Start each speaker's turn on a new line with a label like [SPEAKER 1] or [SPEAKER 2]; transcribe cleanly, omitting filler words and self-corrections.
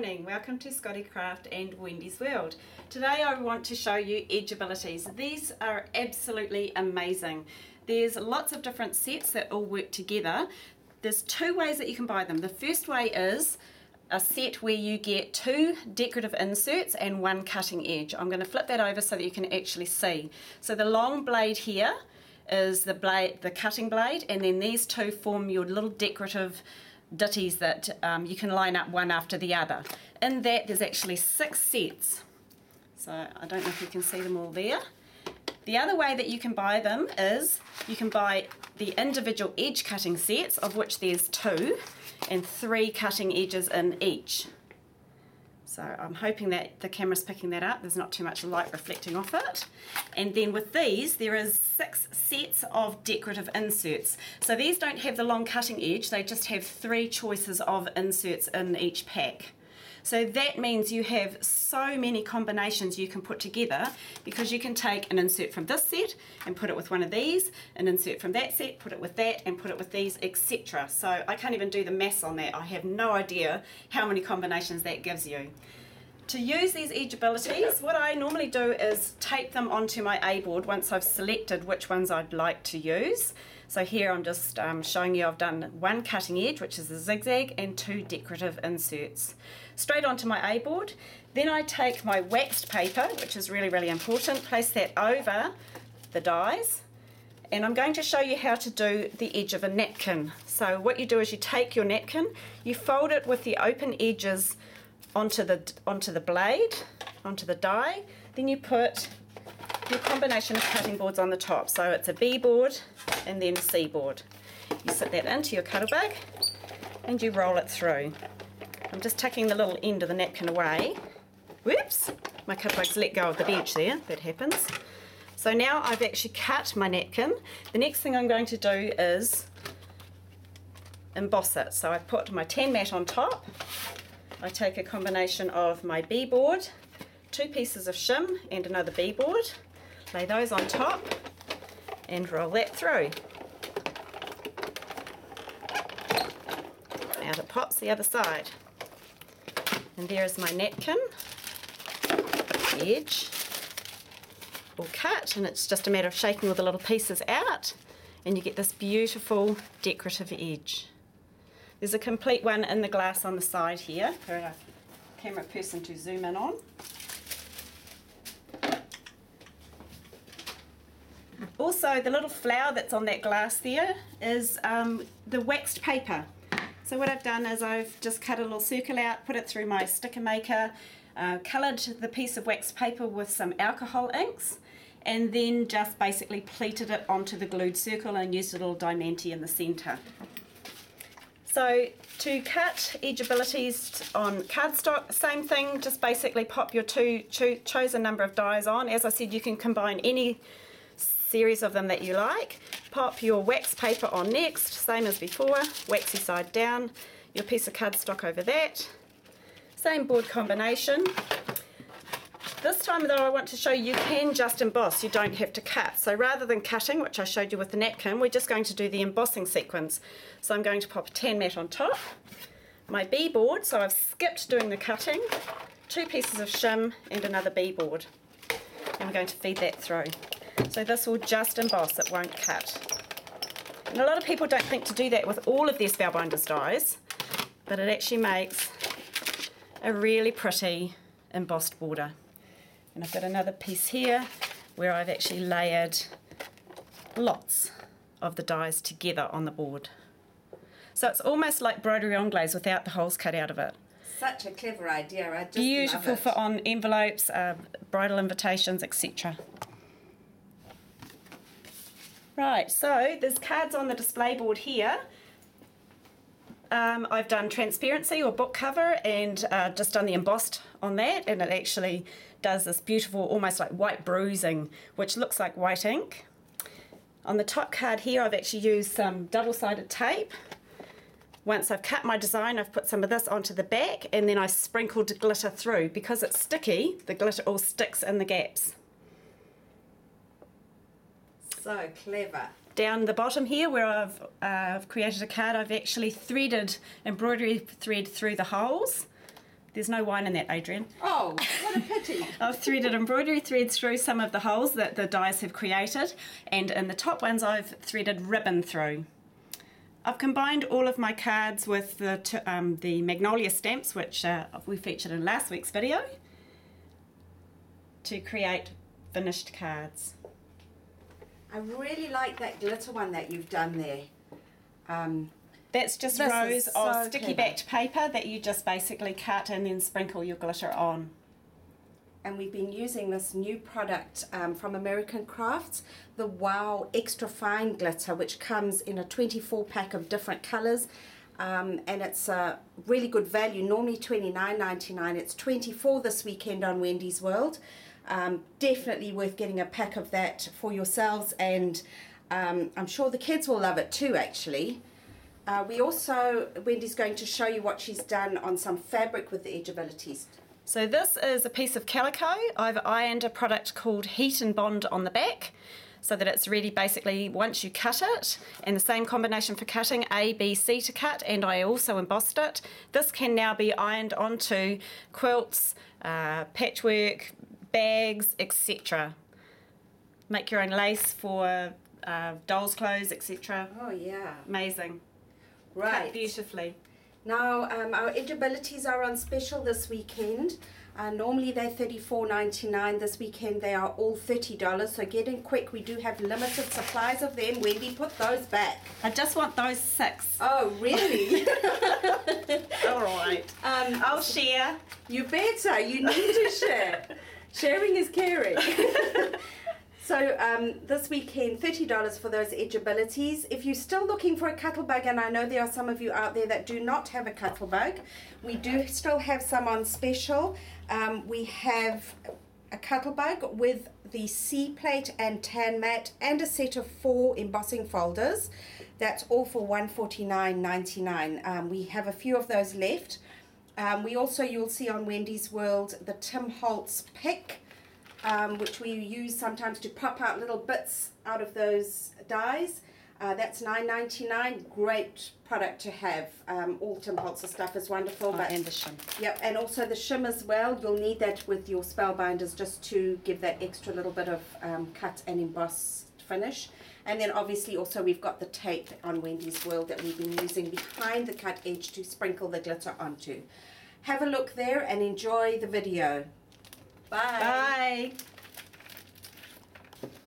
[SPEAKER 1] morning, welcome to Scottie Craft and Wendy's World. Today I want to show you Edgeabilities. These are absolutely amazing. There's lots of different sets that all work together. There's two ways that you can buy them. The first way is a set where you get 2 decorative inserts and 1 cutting edge. I'm going to flip that over so that you can actually see. So the long blade here is the cutting blade, and then these two form your little decorative ditties that you can line up one after the other. In that there's actually 6 sets. So I don't know if you can see them all there. The other way that you can buy them is you can buy the individual edge cutting sets, of which there's 2 and 3 cutting edges in each. So I'm hoping that the camera's picking that up. There's not too much light reflecting off it. And then with these, there is 6 sets of decorative inserts. So these don't have the long cutting edge, they just have 3 choices of inserts in each pack. So that means you have so many combinations you can put together, because you can take an insert from this set and put it with one of these, an insert from that set, put it with that, and put it with these, etc. So I can't even do the maths on that. I have no idea how many combinations that gives you. To use these Edgeabilities, what I normally do is tape them onto my A-board once I've selected which ones I'd like to use. So here I'm just showing you I've done 1 cutting edge, which is a zigzag, and 2 decorative inserts. Straight onto my A-board. Then I take my waxed paper, which is really, really important, place that over the dies, and I'm going to show you how to do the edge of a napkin. So what you do is you take your napkin, you fold it with the open edges onto the blade, onto the die, then you put your combination of cutting boards on the top. So it's a B board and then a C board. You sit that into your cutter bag and you roll it through. I'm just tucking the little end of the napkin away. Whoops, my cutter bag's let go of the bench there, that happens. So now I've actually cut my napkin. The next thing I'm going to do is emboss it. So I put my tan mat on top. I take a combination of my B board, 2 pieces of shim and another B board, lay those on top and roll that through. Out it pops the other side. And there is my napkin, the edge all cut, and it's just a matter of shaking all the little pieces out and you get this beautiful decorative edge. There's a complete one in the glass on the side here for a camera person to zoom in on. Also, the little flower that's on that glass there is the waxed paper. So what I've done is I've just cut a little circle out, put it through my sticker maker, coloured the piece of waxed paper with some alcohol inks, and then just basically pleated it onto the glued circle and used a little diamante in the centre. So to cut Edgeabilities on cardstock, same thing, just basically pop your chosen number of dies on. As I said, you can combine any series of them that you like. Pop your wax paper on next, same as before, waxy side down, your piece of cardstock over that. Same board combination. This time though I want to show you can just emboss, you don't have to cut. So rather than cutting, which I showed you with the napkin, we're just going to do the embossing sequence. So I'm going to pop a tan mat on top, my B board, so I've skipped doing the cutting, 2 pieces of shim and another B board. And we're going to feed that through. So this will just emboss, it won't cut. And a lot of people don't think to do that with all of their Spellbinders dies, but it actually makes a really pretty embossed border. And I've got another piece here where I've actually layered lots of the dies together on the board. So it's almost like broderie anglaise without the holes cut out of it.
[SPEAKER 2] Such a clever idea, I just
[SPEAKER 1] beautiful
[SPEAKER 2] love it.
[SPEAKER 1] For on envelopes, bridal invitations, etc. Right, so there's cards on the display board here. I've done transparency or book cover and just done the embossed on that, and it actually does this beautiful almost like white bruising which looks like white ink. On the top card here I've actually used some double-sided tape. Once I've cut my design, I've put some of this onto the back and then I sprinkled glitter through. Because it's sticky, the glitter all sticks in the gaps.
[SPEAKER 2] So clever.
[SPEAKER 1] Down the bottom here where I've created a card, I've actually threaded embroidery thread through the holes There's no wine in that, Adrian.
[SPEAKER 2] Oh, what a pity.
[SPEAKER 1] I've threaded embroidery threads through some of the holes that the dies have created, and in the top ones I've threaded ribbon through. I've combined all of my cards with the magnolia stamps, which we featured in last week's video, to create finished cards.
[SPEAKER 2] I really like that glitter one that you've done there.
[SPEAKER 1] That's just
[SPEAKER 2] This
[SPEAKER 1] rows
[SPEAKER 2] is
[SPEAKER 1] of
[SPEAKER 2] so
[SPEAKER 1] sticky
[SPEAKER 2] clever.
[SPEAKER 1] backed paper that you just basically cut and then sprinkle your glitter on.
[SPEAKER 2] And we've been using this new product from American Crafts, the Wow Extra Fine Glitter, which comes in a 24 pack of different colours. And it's a really good value, normally $29.99. It's $24 this weekend on Wendy's World. Definitely worth getting a pack of that for yourselves, and I'm sure the kids will love it too, actually. Wendy's going to show you what she's done on some fabric with the Edgeabilities.
[SPEAKER 1] So this is a piece of calico. I've ironed a product called Heat and Bond on the back, so that it's ready basically once you cut it, and the same combination for cutting, A, B, C to cut, and I also embossed it. This can now be ironed onto quilts, patchwork, bags, etc. Make your own lace for dolls' clothes, etc.
[SPEAKER 2] Oh yeah,
[SPEAKER 1] Amazing.
[SPEAKER 2] right.
[SPEAKER 1] Cut beautifully.
[SPEAKER 2] Now our Edgeabilities are on special this weekend. Normally they're $34.99. This weekend they are all $30, so get in quick. We do have limited supplies of them. Wendy, put those back.
[SPEAKER 1] I just want those 6.
[SPEAKER 2] Oh, really?
[SPEAKER 1] All right. I'll share.
[SPEAKER 2] You better. You need to share. Sharing is caring. So this weekend, $30 for those Edgeabilities. If you're still looking for a cuttlebug, and I know there are some of you out there that do not have a cuttlebug, we do still have some on special. We have a cuttlebug with the C plate and tan mat and a set of 4 embossing folders. That's all for $149.99. We have a few of those left. We also, you'll see on Wendy's World, the Tim Holtz pick, which we use sometimes to pop out little bits out of those dies. That's $9.99. Great product to have. All Tim Holtz stuff is wonderful. But
[SPEAKER 1] And the shim.
[SPEAKER 2] yep, and also the shim as well. You'll need that with your Spellbinders just to give that extra little bit of cut and emboss finish. And then obviously also we've got the tape on Wendy's World that we've been using behind the cut edge to sprinkle the glitter onto. Have a look there and enjoy the video. Bye.
[SPEAKER 1] Bye.